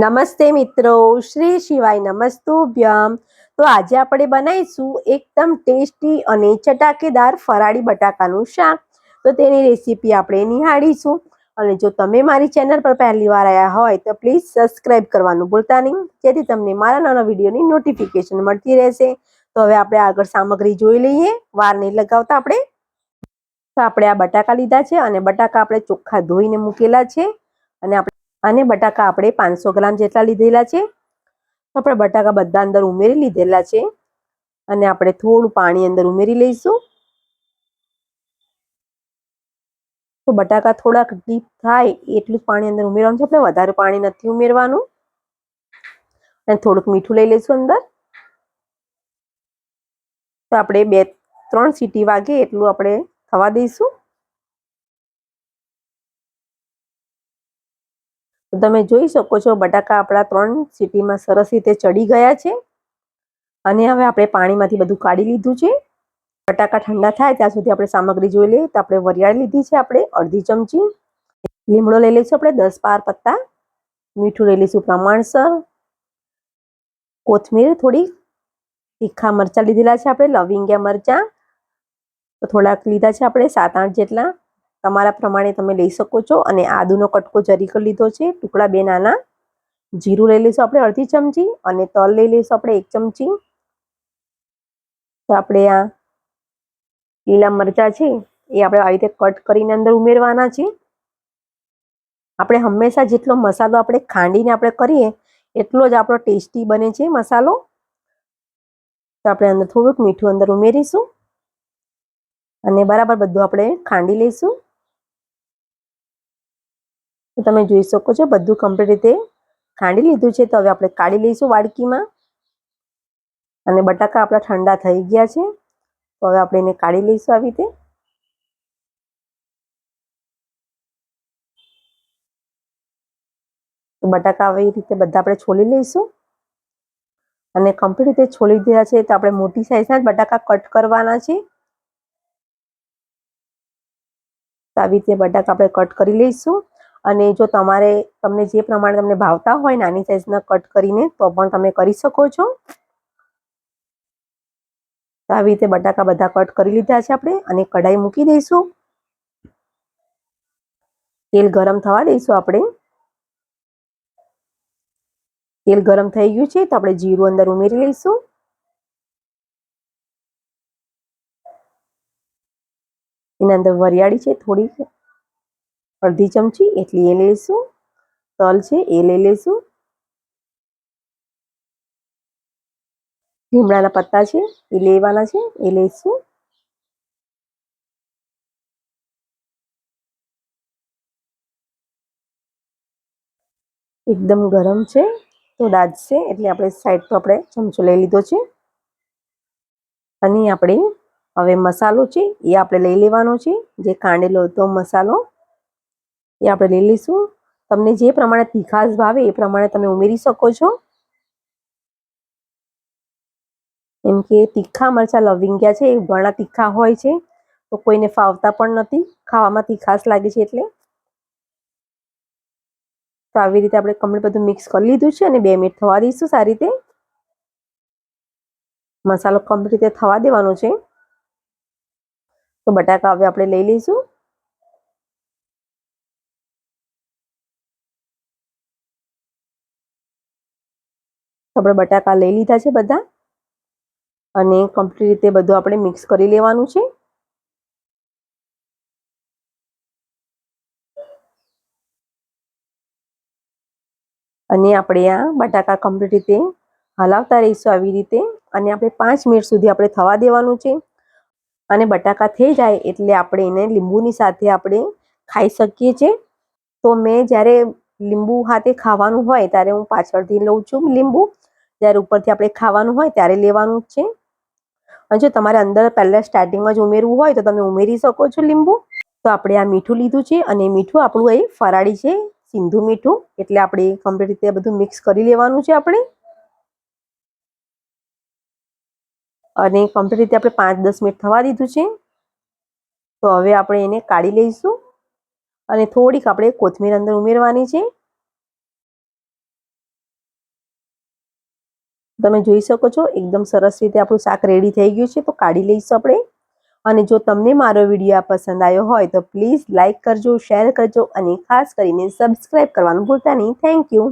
નમસ્તે મિત્રો, શ્રી શિવાય નમસ્તુભ્યમ। તો આજે આપણે બનાવીશું એકદમ ટેસ્ટી અને ચટાકેદાર ફરાળી બટાકાનું શાક। તો તેની રેસીપી આપણે નિહાળીશું। અને જો તમે મારી ચેનલ પર પહેલી વાર આવ્યા હોય તો પ્લીઝ સબસ્ક્રાઇબ કરવાનું ભૂલતા નહીં, જેથી તમને મારા નવા વિડીયોની નોટિફિકેશન મળતી રહેશે। તો હવે આપણે આગળ સામગ્રી જોઈ લઈએ। વાર નહીં લગાવતા આપણે આ બટાકા લીધા છે અને બટાકા આપણે ચોખ્ખા ધોઈને મૂકેલા છે અને બટાકા આપણે 500 ગ્રામ જેટલા લીધેલા છે। તો આપણે બટાકા બધા અંદર ઉમેરી લીધેલા છે અને આપણે થોડું પાણી અંદર ઉમેરી લઈશું। તો બટાકા થોડાક ડીપ થાય એટલું જ પાણી અંદર ઉમેરવાનું છે, આપણે વધારે પાણી નથી ઉમેરવાનું। અને થોડુંક મીઠું લઈ લઈશું અંદર। તો આપણે 2-3 સીટી વાગે એટલું આપણે થવા દઈશું। તો તમે જોઈ શકો છો બટાકા આપણા 3 સીટીમાં સરસ રીતે ચડી ગયા છે। અને હવે આપણે પાણીમાંથી બધું કાઢી લીધું છે। બટાકા ઠંડા થાય ત્યાં સુધી આપણે સામગ્રી જોઈ લઈએ। તો આપણે વરિયાળી લીધી છે, આપણે અડધી ચમચી લીમડો લઈ લઈશું, આપણે 10-12 પત્તા મીઠું લઈ લઈશું પ્રમાણસર, કોથમીર થોડી, તીખા મરચાં લીધેલા છે આપણે લવિંગિયા મરચાં તો થોડાક લીધા છે આપણે 7-8 જેટલા, તમારા પ્રમાણે તમે લઈ શકો છો। અને આદુનો કટકો જરીકો લીધો છે, ટુકડા 2 નાના, જીરું લઈ લઈશું આપણે અડધી ચમચી અને તલ લઈ લઈશું આપણે 1 ચમચી। તો આપણે આ લીલા મરચાં છે એ આપણે આવી રીતે કટ કરીને અંદર ઉમેરવાના છે। આપણે હંમેશા જેટલો મસાલો આપણે ખાંડીને આપણે કરીએ એટલો જ આપણો ટેસ્ટી બને છે મસાલો। તો આપણે અંદર થોડુંક મીઠું અંદર ઉમેરીશું અને બરાબર બધું આપણે ખાંડી લઈશું। તો તમે જોઈ શકો છો બધું કમ્પ્લીટ રીતે ખાંડી લીધું છે। તો હવે આપણે કાઢી લઈશું વાડકીમાં અને બટાકા આપણા ઠંડા થઈ ગયા છે। તો હવે આપણે એને કાઢી લઈશું આવી રીતે। તો બટાકા આવી રીતે બધા આપણે છોલી લઈશું અને કમ્પ્લીટ રીતે છોલી દીધા છે। તો આપણે મોટી સાઈઝના જ બટાકા કટ કરવાના છે। તો આવી રીતે બટાકા આપણે કટ કરી લઈશું અને જો તમને જે પ્રમાણે તમને ભાવતા હોય નાની સાઈઝના કટ કરીને તો પણ તમે કરી શકો છો। તો આવી રીતે બટાકા બધા કટ કરી લીધા છે આપણે અને કઢાઈ મૂકી દઈશું, તેલ ગરમ થવા દઈશું આપણે। તેલ ગરમ થઈ ગયું છે તો આપણે જીરું અંદર ઉમેરી લઈશું, એના અંદર વરિયાળી છે થોડી અડધી ચમચી એટલી એ લઈશું, તલ છે એ લઈ લઈશું, લીમડાના પત્તા છે એ લેવાના છે એ લઈશું, એકદમ ગરમ છે તો દાજશે એટલે આપણે સાઈડ પર આપણે ચમચો લઈ લીધો છે। અને આપણે હવે મસાલો છે એ આપણે લઈ લેવાનો છે, જે ખાંડેલો હતો મસાલો એ આપણે લઈ લઈશું। તમને જે પ્રમાણે તીખાશ ભાવે એ પ્રમાણે તમે ઉમેરી શકો છો। એમ કે તીખા મરચાં લવિંગિયા છે એ ઘણા તીખા હોય છે તો કોઈને ફાવતા પણ નથી, ખાવામાં તીખાશ લાગે છે એટલે। તો આવી રીતે આપણે કમ્પ્લીટ બધું મિક્સ કરી લીધું છે અને 2 મિનિટ થવા દઈશું સારી રીતે। મસાલો કમ્પ્લીટ રીતે થવા દેવાનો છે। તો બટાકા હવે આપણે લઈ લઈશું, આપણે બટાકા લઈ લીધા છે બધા અને કમ્પ્લીટ રીતે બધું આપણે મિક્સ કરી લેવાનું છે। અને આપણે આ બટાકા કમ્પ્લીટ રીતે હલાવતા રહીશું આવી રીતે અને આપણે 5 મિનિટ સુધી આપણે થવા દેવાનું છે। અને બટાકા થઈ જાય એટલે આપણે એને લીંબુની સાથે આપણે ખાઈ શકીએ છીએ। તો મેં જ્યારે લીંબુ હાથે ખાવાનું હોય ત્યારે હું પાછળથી લઉં છું લીંબુ, જ્યારે ઉપરથી આપણે ખાવાનું હોય ત્યારે લેવાનું છે। અને જો તમારે અંદર પહેલા સ્ટાર્ટિંગમાં જ ઉમેરવું હોય તો તમે ઉમેરી શકો છો લીંબુ। તો આપણે આ મીઠું લીધું છે અને મીઠું આપણું એ ફરાળી છે, સિંધુ મીઠું, એટલે આપણે કમ્પ્લીટ રીતે બધું મિક્સ કરી લેવાનું છે આપણે અને કમ્પ્લીટ રીતે આપણે 5-10 મિનિટ થવા દીધું છે। તો હવે આપણે એને કાઢી લઈશું અને થોડીક આપણે કોથમીર અંદર ઉમેરવાની છે તમે જોઈ શકો છો એકદમ સરસ રીતે આપણું શાક રેડી થઈ ગયું છે. તો કાઢી લઈશું આપણે. અને જો તમને મારો વિડીયો પસંદ આવ્યો હોય તો પ્લીઝ લાઇક કરજો, શેર કરજો અને ખાસ કરીને સબસ્ક્રાઈબ કરવાનું ભૂલતા નહીં. Thank you.